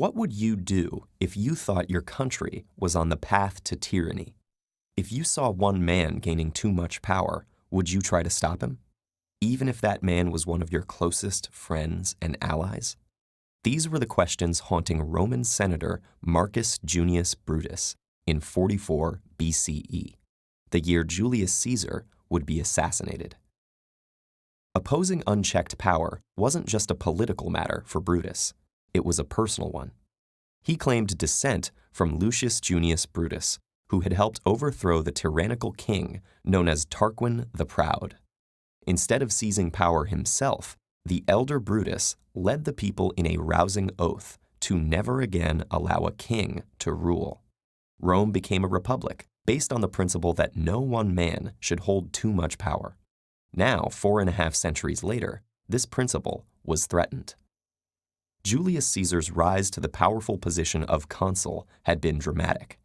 What would you do if you thought your country was on the path to tyranny? If you saw one man gaining too much power, would you try to stop him? Even if that man was one of your closest friends and allies? These were the questions haunting Roman senator Marcus Junius Brutus in 44 BCE, the year Julius Caesar would be assassinated. Opposing unchecked power wasn't just a political matter for Brutus. It was a personal one. He claimed descent from Lucius Junius Brutus, who had helped overthrow the tyrannical king known as Tarquin the Proud. Instead of seizing power himself, the elder Brutus led the people in a rousing oath to never again allow a king to rule. Rome became a republic based on the principle that no one man should hold too much power. Now, 4.5 centuries later, this principle was threatened. Julius Caesar's rise to the powerful position of consul had been dramatic.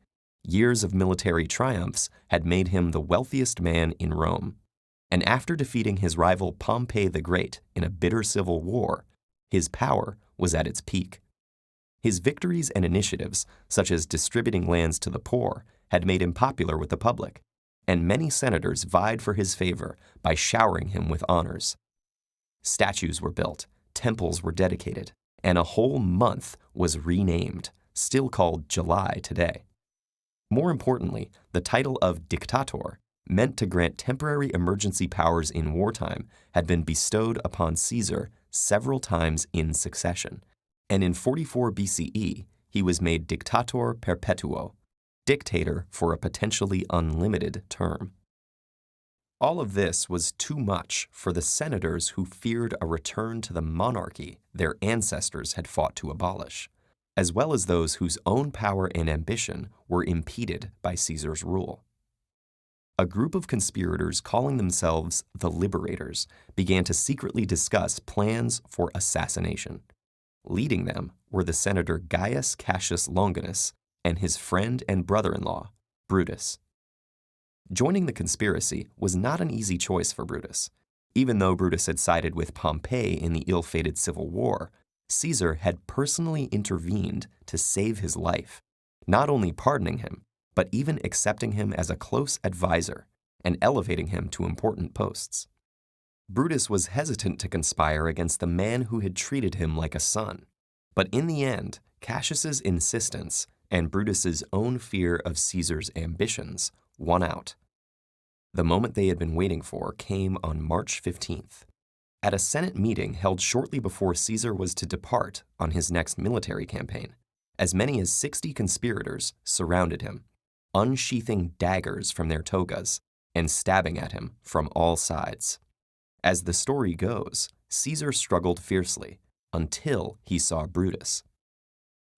Years of military triumphs had made him the wealthiest man in Rome. And after defeating his rival Pompey the Great in a bitter civil war, his power was at its peak. His victories and initiatives, such as distributing lands to the poor, had made him popular with the public, and many senators vied for his favor by showering him with honors. Statues were built, temples were dedicated, and a whole month was renamed, still called July today. More importantly, the title of dictator, meant to grant temporary emergency powers in wartime, had been bestowed upon Caesar several times in succession, and in 44 BCE, he was made dictator perpetuo, dictator for a potentially unlimited term. All of this was too much for the senators who feared a return to the monarchy their ancestors had fought to abolish, as well as those whose own power and ambition were impeded by Caesar's rule. A group of conspirators calling themselves the Liberators began to secretly discuss plans for assassination. Leading them were the senator Gaius Cassius Longinus and his friend and brother-in-law, Brutus. Joining the conspiracy was not an easy choice for Brutus. Even though Brutus had sided with Pompey in the ill-fated civil war, Caesar had personally intervened to save his life, not only pardoning him, but even accepting him as a close advisor and elevating him to important posts. Brutus was hesitant to conspire against the man who had treated him like a son, but in the end, Cassius's insistence and Brutus's own fear of Caesar's ambitions won out. The moment they had been waiting for came on March 15th. At a Senate meeting held shortly before Caesar was to depart on his next military campaign, as many as 60 conspirators surrounded him, unsheathing daggers from their togas and stabbing at him from all sides. As the story goes, Caesar struggled fiercely until he saw Brutus.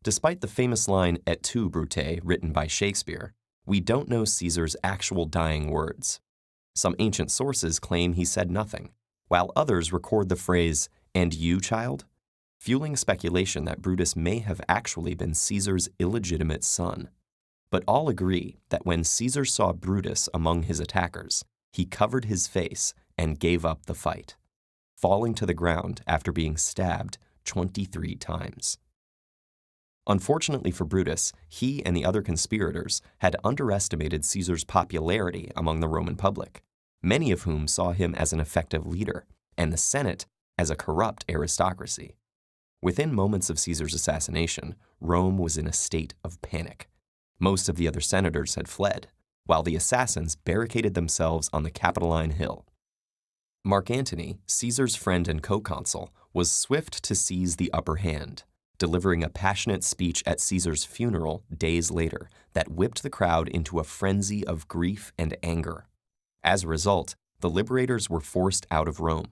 Despite the famous line "Et tu, Brute," written by Shakespeare, we don't know Caesar's actual dying words. Some ancient sources claim he said nothing, while others record the phrase, "And you, child?" fueling speculation that Brutus may have actually been Caesar's illegitimate son. But all agree that when Caesar saw Brutus among his attackers, he covered his face and gave up the fight, falling to the ground after being stabbed 23 times. Unfortunately for Brutus, he and the other conspirators had underestimated Caesar's popularity among the Roman public, many of whom saw him as an effective leader, and the Senate as a corrupt aristocracy. Within moments of Caesar's assassination, Rome was in a state of panic. Most of the other senators had fled, while the assassins barricaded themselves on the Capitoline Hill. Mark Antony, Caesar's friend and co-consul, was swift to seize the upper hand, delivering a passionate speech at Caesar's funeral days later that whipped the crowd into a frenzy of grief and anger. As a result, the liberators were forced out of Rome.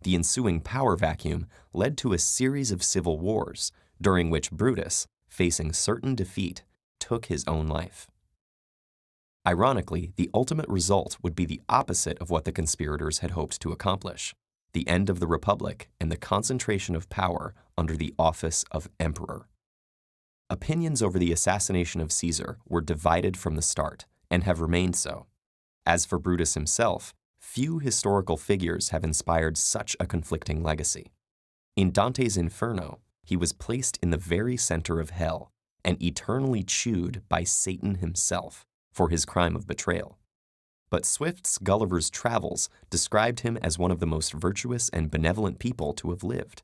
The ensuing power vacuum led to a series of civil wars, during which Brutus, facing certain defeat, took his own life. Ironically, the ultimate result would be the opposite of what the conspirators had hoped to accomplish: the end of the Republic and the concentration of power under the office of emperor. Opinions over the assassination of Caesar were divided from the start, and have remained so. As for Brutus himself, few historical figures have inspired such a conflicting legacy. In Dante's Inferno, he was placed in the very center of hell and eternally chewed by Satan himself for his crime of betrayal. But Swift's Gulliver's Travels described him as one of the most virtuous and benevolent people to have lived.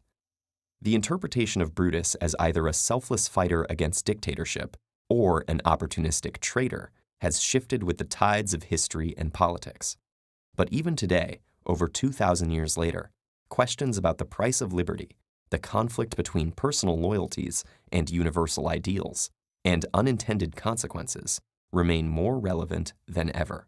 The interpretation of Brutus as either a selfless fighter against dictatorship or an opportunistic traitor has shifted with the tides of history and politics. But even today, over 2,000 years later, questions about the price of liberty, the conflict between personal loyalties and universal ideals, and unintended consequences remain more relevant than ever.